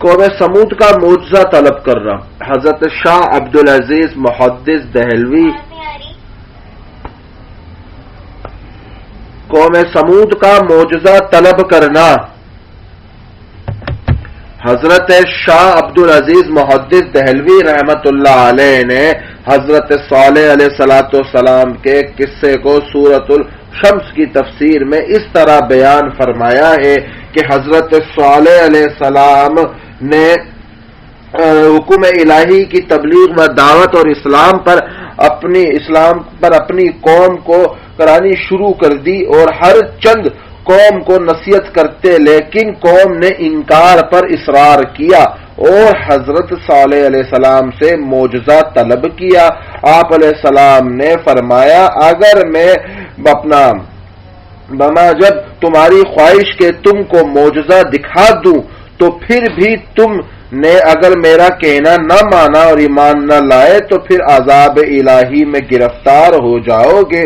قوم سمود کا معجزہ طلب کرنا۔ حضرت شاہ عبدالعزیز محدث دہلوی قوم سمود کا معجزہ طلب کرنا۔ حضرت شاہ عبدالعزیز محدث دہلوی رحمت اللہ علیہ نے حضرت صالح علیہ السلام کے قصے کو سورۃ الشمس کی تفسیر میں اس طرح بیان فرمایا ہے کہ حضرت صالح علیہ السلام نے حکم الہی کی تبلیغ و دعوت اور اسلام پر اپنی قوم کو کرانی شروع کر دی اور ہر چند قوم کو نصیحت کرتے، لیکن قوم نے انکار پر اصرار کیا اور حضرت صالح علیہ السلام سے معجزہ طلب کیا۔ آپ علیہ السلام نے فرمایا اگر میں جب تمہاری خواہش کے تم کو معجزہ دکھا دوں تو پھر بھی تم نے اگر میرا کہنا نہ مانا اور ایمان نہ لائے تو پھر عذاب الہی میں گرفتار ہو جاؤ گے۔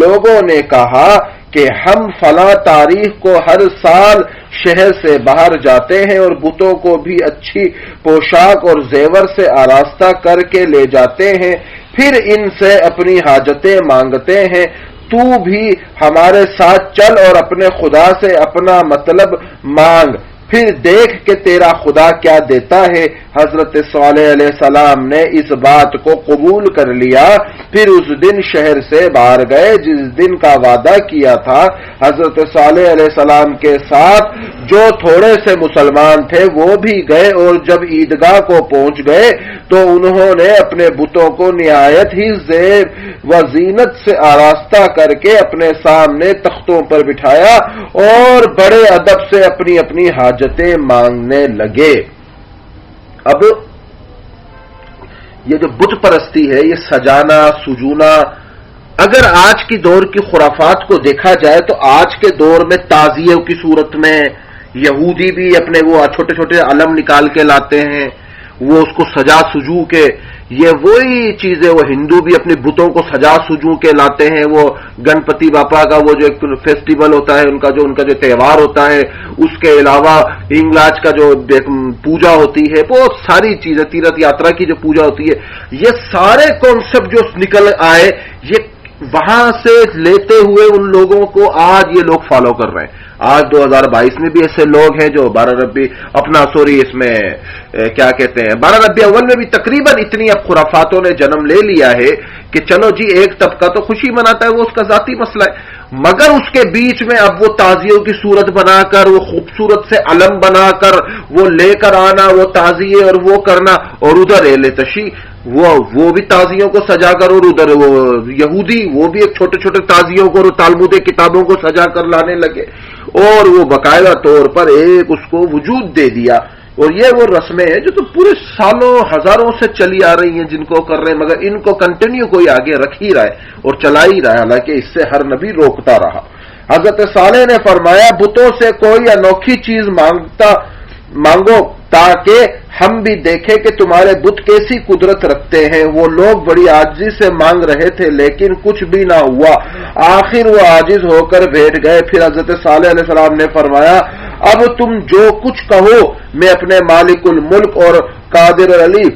لوگوں نے کہا کہ ہم فلاں تاریخ کو ہر سال شہر سے باہر جاتے ہیں اور بتوں کو بھی اچھی پوشاک اور زیور سے آراستہ کر کے لے جاتے ہیں، پھر ان سے اپنی حاجتیں مانگتے ہیں، تو بھی ہمارے ساتھ چل اور اپنے خدا سے اپنا مطلب مانگ، پھر دیکھ کہ تیرا خدا کیا دیتا ہے۔ حضرت صالح علیہ السلام نے اس بات کو قبول کر لیا، پھر اس دن شہر سے باہر گئے جس دن کا وعدہ کیا تھا۔ حضرت صالح علیہ السلام کے ساتھ جو تھوڑے سے مسلمان تھے وہ بھی گئے، اور جب عیدگاہ کو پہنچ گئے تو انہوں نے اپنے بتوں کو نہایت ہی زیب و زینت سے آراستہ کر کے اپنے سامنے تختوں پر بٹھایا اور بڑے ادب سے اپنی اپنی حاجتیں مانگنے لگے۔ اب یہ جو بت پرستی ہے، یہ سجانا سجونا، اگر آج کی دور کی خرافات کو دیکھا جائے تو آج کے دور میں تعزیے کی صورت میں یہودی بھی اپنے وہ چھوٹے چھوٹے علم نکال کے لاتے ہیں، وہ اس کو سجا سجو کے، یہ وہی چیزیں وہ ہندو بھی اپنے بتوں کو سجا سجو کے لاتے ہیں۔ وہ گنپتی باپا کا وہ جو ایک فیسٹیول ہوتا ہے، ان کا جو تہوار ہوتا ہے، اس کے علاوہ ہنگلاج کا جو پوجا ہوتی ہے، بہت ساری چیزیں، تیرتھ یاترا کی جو پوجا ہوتی ہے، یہ سارے کانسیپٹ جو نکل آئے یہ وہاں سے لیتے ہوئے ان لوگوں کو آج یہ لوگ فالو کر رہے ہیں۔ آج 2022 میں بھی ایسے لوگ ہیں جو 12 ربیع اول میں بھی تقریباً اتنی اب خرافاتوں نے جنم لے لیا ہے کہ چلو جی ایک طبقہ تو خوشی مناتا ہے، وہ اس کا ذاتی مسئلہ ہے، مگر اس کے بیچ میں اب وہ تعزیوں کی صورت بنا کر، وہ خوبصورت سے علم بنا کر وہ لے کر آنا، وہ تعزیے اور وہ کرنا، اور ادھر اہل تشیع وہ بھی تعزیوں کو سجا کر، اور ادھر وہ یہودی وہ بھی ایک چھوٹے چھوٹے تعزیوں کو اور تالمود کتابوں کو سجا کر لانے لگے، اور وہ باقاعدہ طور پر ایک اس کو وجود دے دیا۔ اور یہ وہ رسمیں ہیں جو تو پورے سالوں ہزاروں سے چلی آ رہی ہیں جن کو کر رہے ہیں، مگر ان کو کنٹینیو کوئی آگے رکھ ہی رہا ہے اور چلا ہی رہا ہے، حالانکہ اس سے ہر نبی روکتا رہا۔ حضرت صالح نے فرمایا بتوں سے کوئی انوکھی چیز مانگو تاکہ ہم بھی دیکھیں کہ تمہارے بت کیسی قدرت رکھتے ہیں۔ وہ لوگ بڑی عاجزی سے مانگ رہے تھے لیکن کچھ بھی نہ ہوا، آخر وہ عاجز ہو کر بیٹھ گئے۔ پھر حضرت صالح علیہ السلام نے فرمایا اب تم جو کچھ کہو میں اپنے مالک الملک اور قادر علی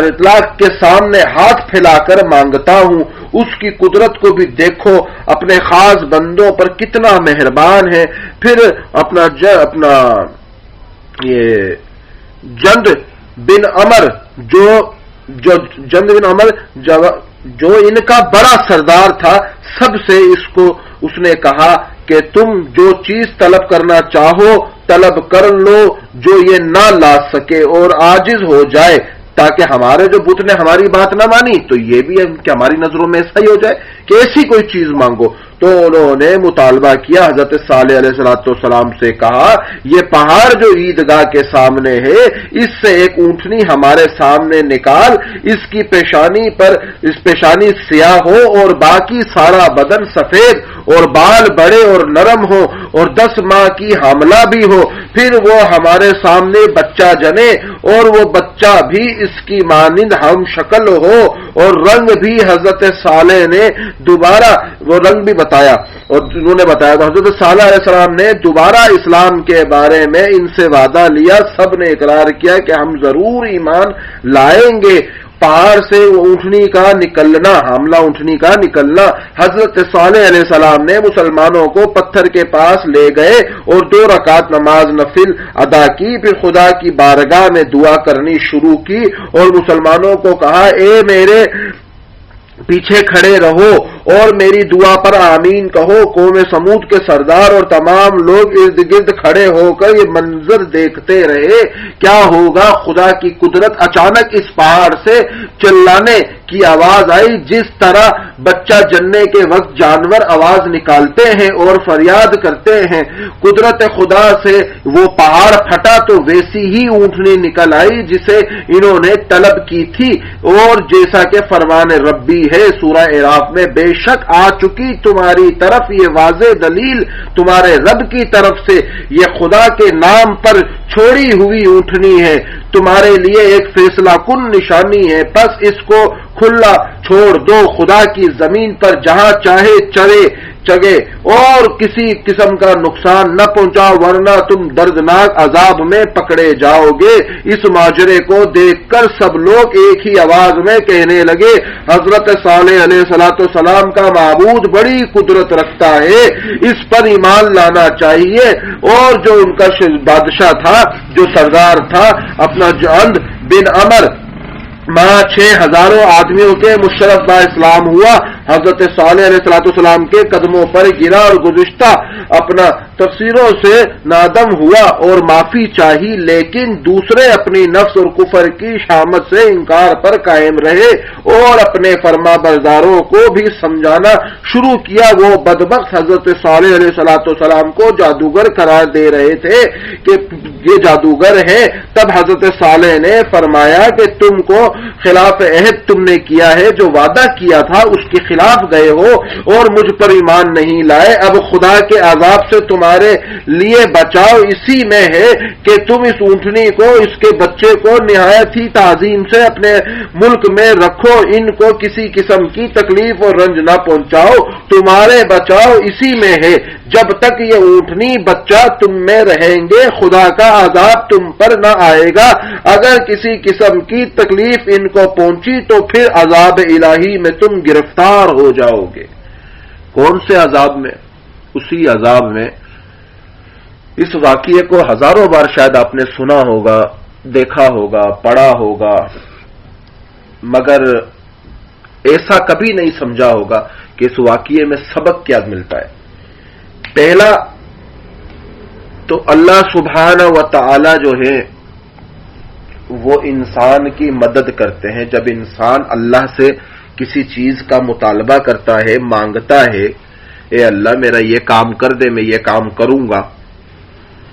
اطلاق کے سامنے ہاتھ پھیلا کر مانگتا ہوں، اس کی قدرت کو بھی دیکھو، اپنے خاص بندوں پر کتنا مہربان ہے۔ پھر اپنا یہ جند بن عمر جو ان کا بڑا سردار تھا، سب سے اس نے کہا کہ تم جو چیز طلب کرنا چاہو طلب کر لو جو یہ نہ لا سکے اور عاجز ہو جائے، تاکہ ہمارے جو بت نے ہماری بات نہ مانی تو یہ بھی کہ ہماری نظروں میں ایسا ہی ہو جائے کہ ایسی کوئی چیز مانگو۔ تو انہوں نے مطالبہ کیا، حضرت صالح علیہ السلام سے کہا یہ پہاڑ جو عیدگاہ کے سامنے ہے اس سے ایک اونٹنی ہمارے سامنے نکال، اس کی پیشانی سیاہ ہو اور باقی سارا بدن سفید اور بال بڑے اور نرم ہو اور 10 ماہ کی حاملہ بھی ہو، پھر وہ ہمارے سامنے بچہ جنے اور وہ بچہ بھی اس کی مانند ہم شکل ہو اور رنگ بھی۔ حضرت صالح نے دوبارہ وہ رنگ بھی بتایا اور انہوں نے بتایا تو حضرت صالح علیہ السلام نے دوبارہ اسلام کے بارے میں ان سے وعدہ لیا. سب نے اقرار کیا کہ ہم ضرور ایمان لائیں گے. پہاڑ سے اونٹنی کا نکلنا، حاملہ اونٹنی کا نکلنا، حضرت صالح علیہ السلام نے مسلمانوں کو پتھر کے پاس لے گئے اور 2 رکعت نماز نفل ادا کی. پھر خدا کی بارگاہ میں دعا کرنی شروع کی اور مسلمانوں کو کہا اے میرے پیچھے کھڑے رہو اور میری دعا پر آمین کہو. قوم سمود کے سردار اور تمام لوگ ارد گرد کھڑے ہو کر یہ منظر دیکھتے رہے. کیا ہوگا؟ خدا کی قدرت. اچانک اس پہاڑ سے چلانے کی آواز آئی. جس طرح بچہ جننے کے وقت جانور آواز نکالتے ہیں اور فریاد کرتے ہیں، قدرت خدا سے وہ پہاڑ پھٹا تو ویسی ہی اونٹنی نکل آئی جسے انہوں نے طلب کی تھی. اور جیسا کہ فرمان ربی ہے سورہ اعراف میں، بے شک آ چکی تمہاری طرف یہ واضح دلیل تمہارے رب کی طرف سے، یہ خدا کے نام پر چھوڑی ہوئی اونٹنی ہے، تمہارے لیے ایک فیصلہ کن نشانی ہے. پس اس کو کھلا چھوڑ دو، خدا کی زمین پر جہاں چاہے چگے اور کسی قسم کا نقصان نہ پہنچاؤ ورنہ تم دردناک عذاب میں پکڑے جاؤ گے. اس ماجرے کو دیکھ کر سب لوگ ایک ہی آواز میں کہنے لگے حضرت صالح علیہ السلام کا معبود بڑی قدرت رکھتا ہے، اس پر ایمان لانا چاہیے. اور جو ان کا بادشاہ تھا، جو سردار تھا، اپنا جعد بن عمر 6000 آدمیوں کے مشرف با اسلام ہوا، حضرت صالح علیہ السلام کے قدموں پر گرا اور گزشتہ اپنا تقصیروں سے نادم ہوا اور معافی چاہی، لیکن دوسرے اپنی نفس اور کفر کی شامت سے انکار پر قائم رہے اور اپنے فرما برداروں کو بھی سمجھانا شروع کیا. وہ بدبخت حضرت صالح علیہ السلام کو جادوگر قرار دے رہے تھے کہ یہ جادوگر ہے. تب حضرت صالح نے فرمایا کہ تم کو خلاف عہد تم نے کیا ہے، جو وعدہ کیا تھا اس کے خلاف گئے ہو اور مجھ پر ایمان نہیں لائے. اب خدا کے عذاب سے تمہارے لیے بچاؤ اسی میں ہے کہ تم اس اونٹنی کو، اس کے بچے کو نہایت ہی تعظیم سے اپنے ملک میں رکھو، ان کو کسی قسم کی تکلیف اور رنج نہ پہنچاؤ. تمہارے بچاؤ اسی میں ہے. جب تک یہ اونٹنی بچہ تم میں رہیں گے خدا کا عذاب تم پر نہ آئے گا. اگر کسی قسم کی تکلیف ان کو پہنچی تو پھر عذاب الہی میں تم گرفتار ہو جاؤ گے. کون سے عذاب میں؟ اسی عذاب میں. اس واقعے کو ہزاروں بار شاید آپ نے سنا ہوگا، دیکھا ہوگا، پڑھا ہوگا، مگر ایسا کبھی نہیں سمجھا ہوگا کہ اس واقعے میں سبق کیا ملتا ہے. پہلا تو اللہ سبحانہ و تعالی جو ہے وہ انسان کی مدد کرتے ہیں. جب انسان اللہ سے کسی چیز کا مطالبہ کرتا ہے، مانگتا ہے، اے اللہ میرا یہ کام کر دے، میں یہ کام کروں گا،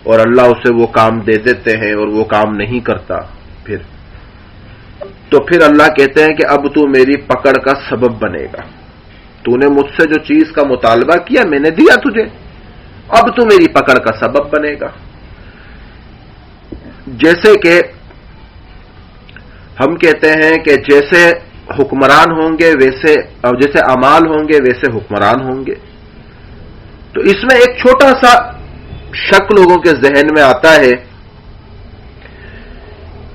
اور اللہ اسے وہ کام دے دیتے ہیں اور وہ کام نہیں کرتا، پھر اللہ کہتے ہیں کہ اب تو میری پکڑ کا سبب بنے گا. تو نے مجھ سے جو چیز کا مطالبہ کیا میں نے دیا تجھے، اب تو میری پکڑ کا سبب بنے گا. جیسے کہ ہم کہتے ہیں کہ جیسے حکمران ہوں گے ویسے، اور جیسے اعمال ہوں گے ویسے حکمران ہوں گے. تو اس میں ایک چھوٹا سا شک لوگوں کے ذہن میں آتا ہے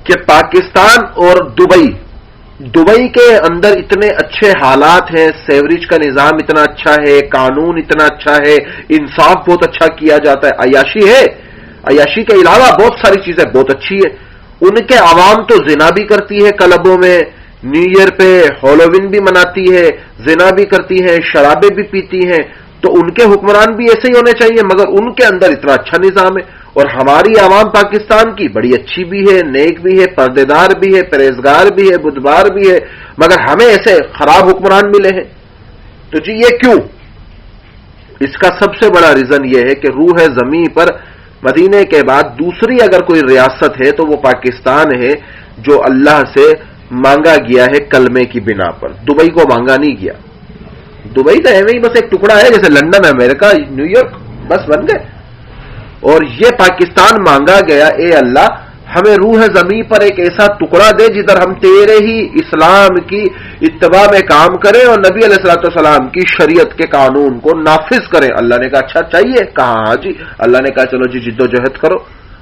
کہ پاکستان اور دبئی کے اندر اتنے اچھے حالات ہیں، سیوریج کا نظام اتنا اچھا ہے، قانون اتنا اچھا ہے، انصاف بہت اچھا کیا جاتا ہے، عیاشی ہے، عیاشی کے علاوہ بہت ساری چیزیں بہت اچھی ہے. ان کے عوام تو زنا بھی کرتی ہے کلبوں میں، نیو ایئر پہ ہالووین بھی مناتی ہے، زنا بھی کرتی ہے، شرابیں بھی پیتی ہیں. تو ان کے حکمران بھی ایسے ہی ہونے چاہیے، مگر ان کے اندر اتنا اچھا نظام ہے. اور ہماری عوام پاکستان کی بڑی اچھی بھی ہے، نیک بھی ہے، پردےدار بھی ہے، پرہیزگار بھی ہے، بدبار بھی ہے، مگر ہمیں ایسے خراب حکمران ملے ہیں. تو جی یہ کیوں؟ اس کا سب سے بڑا ریزن یہ ہے کہ روح زمین پر مدینے کے بعد دوسری اگر کوئی ریاست ہے تو وہ پاکستان ہے، جو اللہ سے مانگا گیا ہے کلمے کی بنا پر. دبئی کو مانگا نہیں گیا. دبئی تو ایویں ہی بس ایک ٹکڑا ہے، جیسے لندن، امریکہ، نیو یارک، بس بن گئے. اور یہ پاکستان مانگا گیا، اے اللہ ہمیں روح زمین پر ایک ایسا ٹکڑا دے جدھر ہم تیرے ہی اسلام کی اتباع میں کام کریں اور نبی علیہ الصلوۃ والسلام کی شریعت کے قانون کو نافذ کریں. اللہ نے کہا اچھا چاہیے؟ کہا ہاں جی. اللہ نے کہا چلو جی جد و جہد کرو.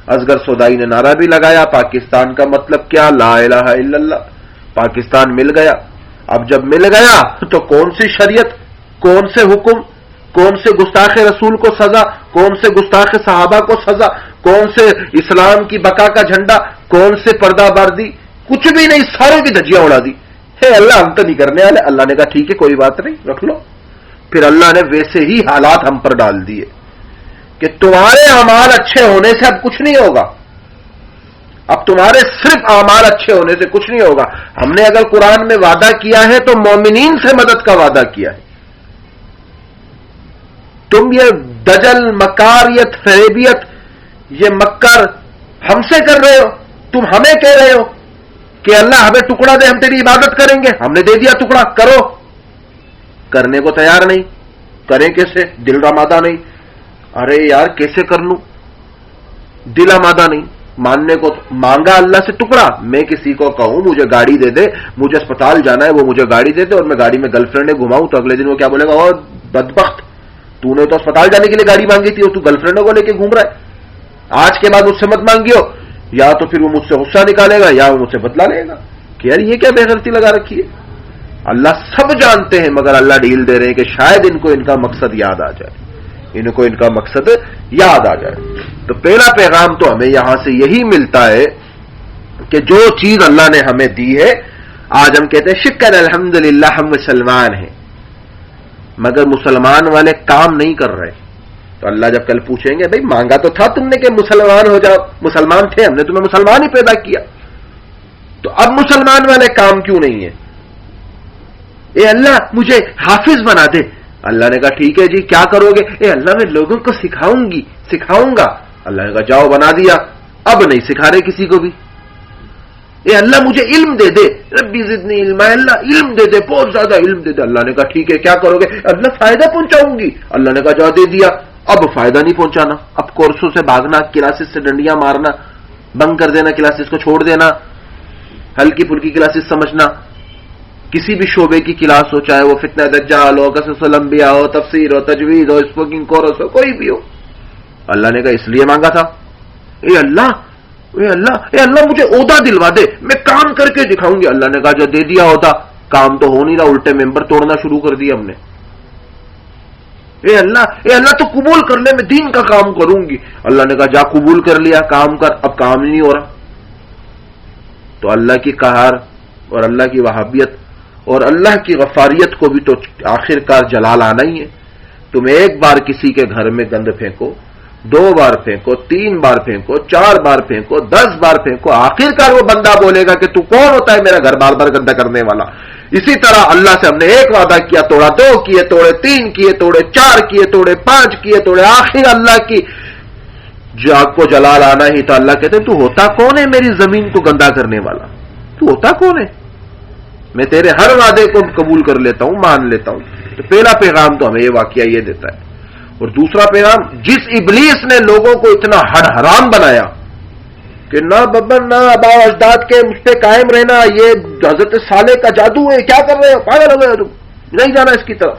اصغر سودائی نے نعرہ بھی لگایا پاکستان کا مطلب کیا؟ لا الہ الا اللہ. پاکستان مل گیا. اب جب مل گیا تو کون سی شریعت، کون سے حکم، کون سے گستاخ رسول کو سزا، کون سے گستاخ صحابہ کو سزا، کون سے اسلام کی بقا کا جھنڈا، کون سے پردہ بردی، کچھ بھی نہیں، ساروں کی دھجیاں اڑا دی. ہے اللہ ہم تو نہیں کرنے والے. اللہ نے کہا ٹھیک ہے کوئی بات نہیں رکھ لو. پھر اللہ نے ویسے ہی حالات ہم پر ڈال دیے کہ تمہارے اعمال اچھے ہونے سے اب کچھ نہیں ہوگا. اب تمہارے صرف اعمال اچھے ہونے سے کچھ نہیں ہوگا. ہم نے اگر قرآن میں وعدہ کیا ہے تو مومنین سے مدد کا وعدہ کیا ہے. تم یہ دجل، مکاریت، فریبیت، یہ مکر ہم سے کر رہے ہو. تم ہمیں کہہ رہے ہو کہ اللہ ہمیں ٹکڑا دے ہم تیری عبادت کریں گے. ہم نے دے دیا ٹکڑا، کرو. کرنے کو تیار نہیں. کریں کیسے؟ دل آمادہ نہیں. ارے یار کیسے کر لوں؟ دل آمادہ نہیں. ماننے کو مانگا اللہ سے ٹکڑا. میں کسی کو کہوں مجھے گاڑی دے دے، مجھے اسپتال جانا ہے، وہ مجھے گاڑی دے دے اور میں گاڑی میں گرل فرینڈ گھماؤں تو اگلے دن وہ کیا بولے گا؟ اور بدبخت، تو نے تو اسپتال جانے کے لیے گاڑی مانگی تھی اور تو گرل فرینڈوں کو لے کے گھوم رہا ہے. آج کے بعد مجھ سے مت مانگیو. یا تو پھر وہ مجھ سے غصہ نکالے گا یا وہ مجھ سے بدلا لے گا کہ یار یہ کیا بے غیرتی لگا رکھی ہے. اللہ سب جانتے ہیں مگر اللہ ڈھیل دے رہے ہیں کہ شاید ان کو ان کا مقصد یاد آ جائے، ان کو ان کا مقصد یاد آ جائے. تو پہلا پیغام تو ہمیں یہاں سے یہی ملتا ہے کہ جو چیز اللہ نے ہمیں دی ہے، آج ہم کہتے ہیں شکر الحمدللہ ہم مسلمان ہیں، مگر مسلمان والے کام نہیں کر رہے. تو اللہ جب کل پوچھیں گے بھائی مانگا تو تھا تم نے کہ مسلمان ہو جاؤ، مسلمان تھے، ہم نے تمہیں مسلمان ہی پیدا کیا، تو اب مسلمان والے کام کیوں نہیں ہے؟ اے اللہ مجھے حافظ بنا دے. اللہ نے کہا ٹھیک ہے جی کیا کرو گے؟ اے اللہ میں لوگوں کو سکھاؤں گا. اللہ نے کہا جاؤ بنا دیا. اب نہیں سکھا رہے کسی کو بھی. اے اللہ مجھے علم دے دے، ربی زدنی علما. اللہ علم دے دے، بہت زیادہ علم دے دے. اللہ نے کہا ٹھیک ہے کیا کرو گے؟ اللہ فائدہ پہنچاؤں گی. اللہ نے کہا جاؤ دے دیا. اب فائدہ نہیں پہنچانا، اب کورسوں سے بھاگنا، کلاسز سے ڈنڈیاں مارنا، بنک کر دینا، کلاسز کو چھوڑ دینا، ہلکی پھلکی کلاسز سمجھنا. کسی بھی شعبے کی کلاس ہو، چاہے وہ فتنہ دجال ہو، قصص الانبیاء ہو، تفسیر ہو، تجوید ہو، اسپوکنگ کورس ہو، کوئی بھی ہو. اللہ نے کہا اس لیے مانگا تھا. اے اللہ مجھے عہدہ دلوا دے، میں کام کر کے دکھاؤں گی. اللہ نے کہا جو دے دیا عہدہ، کام تو ہو نہیں رہا، الٹے ممبر توڑنا شروع کر دیا ہم نے. اے اللہ تو قبول کر لے، میں دین کا کام کروں گی. اللہ نے کہا جا قبول کر لیا، کام کر. اب کام ہی نہیں ہو رہا. تو اللہ کی قہر اور اللہ کی وہابیت اور اللہ کی غفاریت کو بھی تو آخر کار جلال آنا ہی ہے. تم ایک بار کسی کے گھر میں گند پھینکو، 2 بار پھینکو، 3 بار پھینکو، 4 بار پھینکو، 10 بار پھینکو، آخر کار وہ بندہ بولے گا کہ تو کون ہوتا ہے میرا گھر بار بار گندا کرنے والا. اسی طرح اللہ سے ہم نے ایک وعدہ کیا، توڑا، 2 کیے توڑے، 3 کیے توڑے، 4 کیے توڑے، 5 کیے توڑے. آخر اللہ کی جاگ کو جلال آنا ہی تو اللہ کہتے ہیں تو ہوتا کون ہے میری زمین کو گندا کرنے والا؟ تو ہوتا کون ہے؟ میں تیرے ہر وعدے کو قبول کر لیتا ہوں، مان لیتا ہوں. تو پہلا پیغام تو ہمیں یہ واقعہ یہ دیتا ہے. اور دوسرا پیغام، جس ابلیس نے لوگوں کو اتنا حد حرام بنایا کہ نہ ببر نہ آبا اجداد کے مجھ پہ قائم رہنا، یہ حضرت صالح کا جادو ہے، کیا کر رہے ہو، پاگل ہو گئے تم، نہیں جانا اس کی طرف.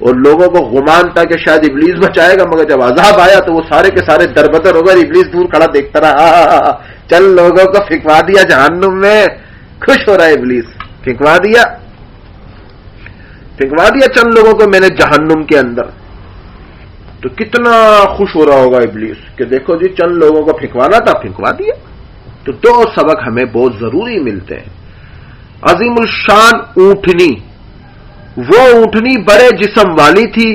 اور لوگوں کو گمان تھا کہ شاید ابلیس بچائے گا، مگر جب عذاب آیا تو وہ سارے کے سارے دربدر ہو گئے. ابلیس دور کھڑا دیکھتا رہا، چل لوگوں کو پھینکوا دیا جہنم میں. خوش ہو رہا ہے ابلیس، پھینکوا دیا چند لوگوں کو میں نے جہنم کے اندر. تو کتنا خوش ہو رہا ہوگا ابلیس کہ دیکھو جی چند لوگوں کو پھینکوانا تھا، پھینکوا دیا. تو 2 سبق ہمیں بہت ضروری ملتے ہیں. عظیم الشان اونٹنی، وہ اونٹنی بڑے جسم والی تھی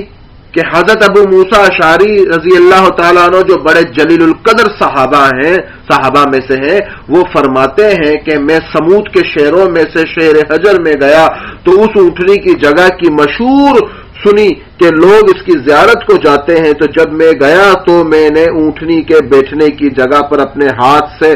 کہ حضرت ابو موسیٰ اشعری رضی اللہ تعالیٰ عنہ جو بڑے جلیل القدر صحابہ میں سے ہیں، وہ فرماتے ہیں کہ میں سمود کے شہروں میں سے شہر حجر میں گیا تو اس اونٹنی کی جگہ کی مشہور سنی کہ لوگ اس کی زیارت کو جاتے ہیں. تو جب میں گیا تو میں نے اونٹنی کے بیٹھنے کی جگہ پر اپنے ہاتھ سے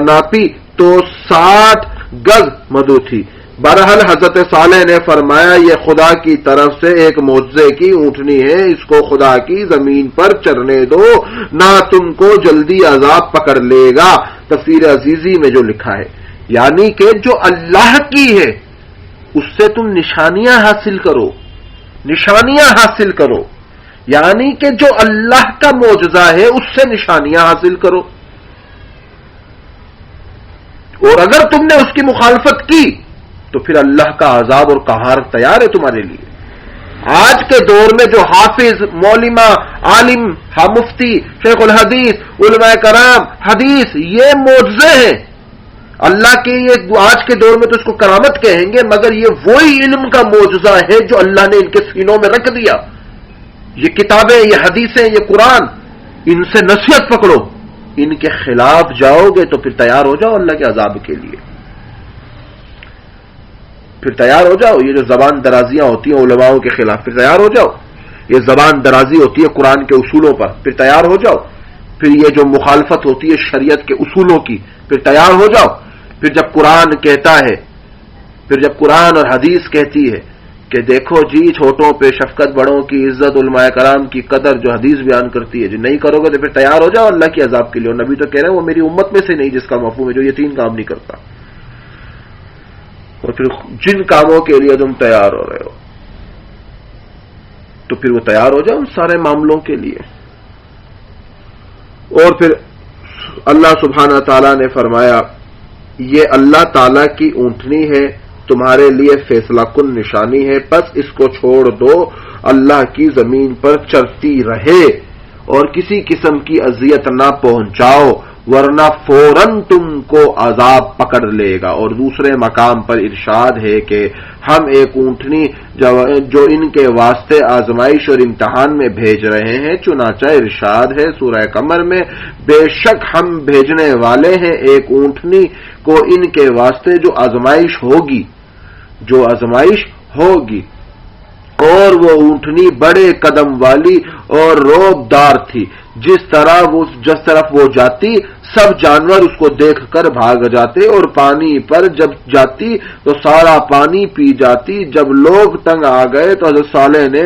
ناپی تو 60 گز مدو تھی. بہرحال حضرت صالح نے فرمایا یہ خدا کی طرف سے ایک معجزے کی اونٹنی ہے، اس کو خدا کی زمین پر چرنے دو، نہ تم کو جلدی عذاب پکڑ لے گا۔ تفسیر عزیزی میں جو لکھا ہے یعنی کہ جو اللہ کی ہے اس سے تم نشانیاں حاصل کرو، نشانیاں حاصل کرو، یعنی کہ جو اللہ کا معجزہ ہے اس سے نشانیاں حاصل کرو، اور اگر تم نے اس کی مخالفت کی تو پھر اللہ کا عذاب اور قہار تیار ہے تمہارے لیے۔ آج کے دور میں جو حافظ، مولما، عالم، مفتی، شیخ الحدیث، علماء کرام، حدیث، یہ معجزے ہیں اللہ کے، یہ آج کے دور میں تو اس کو کرامت کہیں گے، مگر یہ وہی علم کا معجزہ ہے جو اللہ نے ان کے سینوں میں رکھ دیا۔ یہ کتابیں، یہ حدیثیں، یہ قرآن، ان سے نصیحت پکڑو، ان کے خلاف جاؤ گے تو پھر تیار ہو جاؤ اللہ کے عذاب کے لیے، پھر تیار ہو جاؤ۔ یہ جو زبان درازیاں ہوتی ہیں علماؤں کے خلاف، پھر تیار ہو جاؤ۔ یہ زبان درازی ہوتی ہے قرآن کے اصولوں پر، پھر تیار ہو جاؤ۔ پھر یہ جو مخالفت ہوتی ہے شریعت کے اصولوں کی، پھر تیار ہو جاؤ۔ پھر جب قرآن کہتا ہے، پھر جب قرآن اور حدیث کہتی ہے کہ دیکھو جی چھوٹوں پہ شفقت، بڑوں کی عزت، علماء کرام کی قدر، جو حدیث بیان کرتی ہے، جو نہیں کرو گے تو پھر تیار ہو جاؤ اللہ کے عذاب کے لیے۔ اور نبی تو کہہ رہے ہیں وہ میری امت میں سے نہیں جس کا مفہوم ہے جو یہ تین کام نہیں کرتا، اور پھر جن کاموں کے لیے تم تیار ہو رہے ہو تو پھر وہ تیار ہو جاؤ ان سارے معاملوں کے لیے۔ اور پھر اللہ سبحانہ تعالیٰ نے فرمایا یہ اللہ تعالیٰ کی اونٹنی ہے، تمہارے لیے فیصلہ کن نشانی ہے، پس اس کو چھوڑ دو، اللہ کی زمین پر چرتی رہے اور کسی قسم کی اذیت نہ پہنچاؤ ورنہ فوراً تم کو عذاب پکڑ لے گا۔ اور دوسرے مقام پر ارشاد ہے کہ ہم ایک اونٹنی جو ان کے واسطے آزمائش اور امتحان میں بھیج رہے ہیں، چنانچہ ارشاد ہے سورہ قمر میں بے شک ہم بھیجنے والے ہیں ایک اونٹنی کو ان کے واسطے جو آزمائش ہوگی، جو آزمائش ہوگی۔ اور وہ اونٹنی بڑے قدم والی اور روب دار تھی، جس طرف وہ جاتی سب جانور اس کو دیکھ کر بھاگ جاتے، اور پانی پر جب جاتی تو سارا پانی پی جاتی۔ جب لوگ تنگ آ گئے تو حضرت صالح نے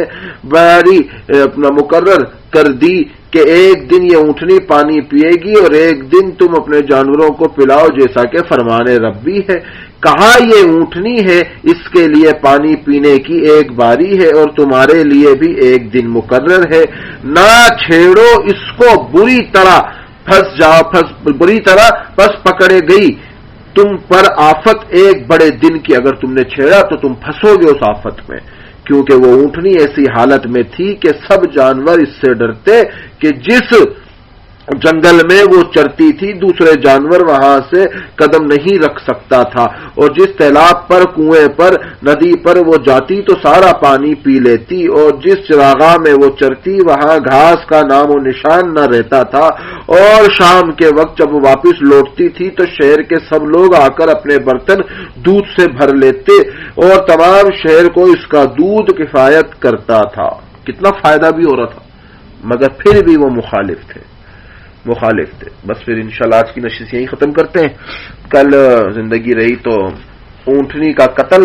باری اپنا مقرر کر دی کہ ایک دن یہ اونٹنی پانی پیے گی اور ایک دن تم اپنے جانوروں کو پلاؤ جیسا کہ فرمان ربی ہے۔ کہا یہ اونٹنی ہے، اس کے لیے پانی پینے کی ایک باری ہے اور تمہارے لیے بھی ایک دن مقرر ہے، نہ چھیڑو اس کو، بری طرح پس پکڑے گئی تم پر آفت ایک بڑے دن کی، اگر تم نے چھیڑا تو تم پھنسو گے اس آفت میں، کیونکہ وہ اونٹنی ایسی حالت میں تھی کہ سب جانور اس سے ڈرتے کہ جس جنگل میں وہ چرتی تھی دوسرے جانور وہاں سے قدم نہیں رکھ سکتا تھا، اور جس تالاب پر، کنویں پر، ندی پر وہ جاتی تو سارا پانی پی لیتی، اور جس چراغاہ میں وہ چرتی وہاں گھاس کا نام و نشان نہ رہتا تھا، اور شام کے وقت جب وہ واپس لوٹتی تھی تو شہر کے سب لوگ آ کر اپنے برتن دودھ سے بھر لیتے اور تمام شہر کو اس کا دودھ کفایت کرتا تھا۔ کتنا فائدہ بھی ہو رہا تھا، مگر پھر بھی وہ مخالف تھے۔ بس پھر انشاءاللہ آج کی نشست یہی ختم کرتے ہیں، کل زندگی رہی تو اونٹنی کا قتل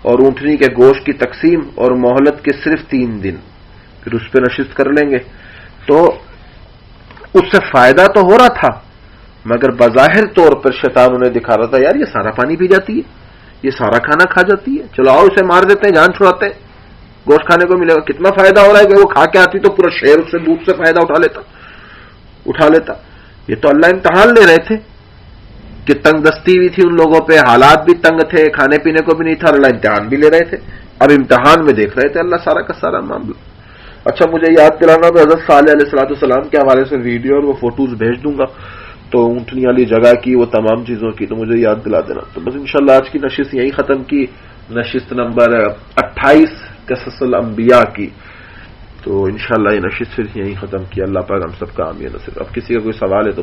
اور اونٹنی کے گوشت کی تقسیم اور مہلت کے صرف 3 دن، پھر اس پہ نشست کر لیں گے۔ تو اس سے فائدہ تو ہو رہا تھا، مگر بظاہر طور پر شیطان انہیں دکھا رہا تھا یار یہ سارا پانی پی جاتی ہے، یہ سارا کھانا کھا جاتی ہے، چلو آؤ اسے مار دیتے ہیں، جان چھڑاتے ہیں، گوشت کھانے کو ملے گا۔ کتنا فائدہ ہو رہا ہے کہ وہ کھا کے آتی تو پورا شہر اس سے دودھ سے فائدہ اٹھا لیتا۔ یہ تو اللہ امتحان لے رہے تھے کہ تنگ دستی بھی تھی ان لوگوں پہ، حالات بھی تنگ تھے، کھانے پینے کو بھی نہیں تھا، اللہ امتحان بھی لے رہے تھے۔ اب امتحان میں دیکھ رہے تھے اللہ سارا کا سارا معاملہ۔ اچھا مجھے یاد دلانا تو حضرت صالح علیہ السلام کے حوالے سے ویڈیو اور وہ فوٹوز بھیج دوں گا، تو اونٹنی والی جگہ کی وہ تمام چیزوں کی تو مجھے یاد دلا دینا۔ تو بس انشاءاللہ آج کی نشست یہی ختم کی، نشست نمبر 28 قصص الانبیاء کی، تو انشاءاللہ یہ نشست پھر یہی ختم کیا۔ اللہ پاک ہم سب کا آمین نصیب۔ اب کسی کا کوئی سوال ہے تو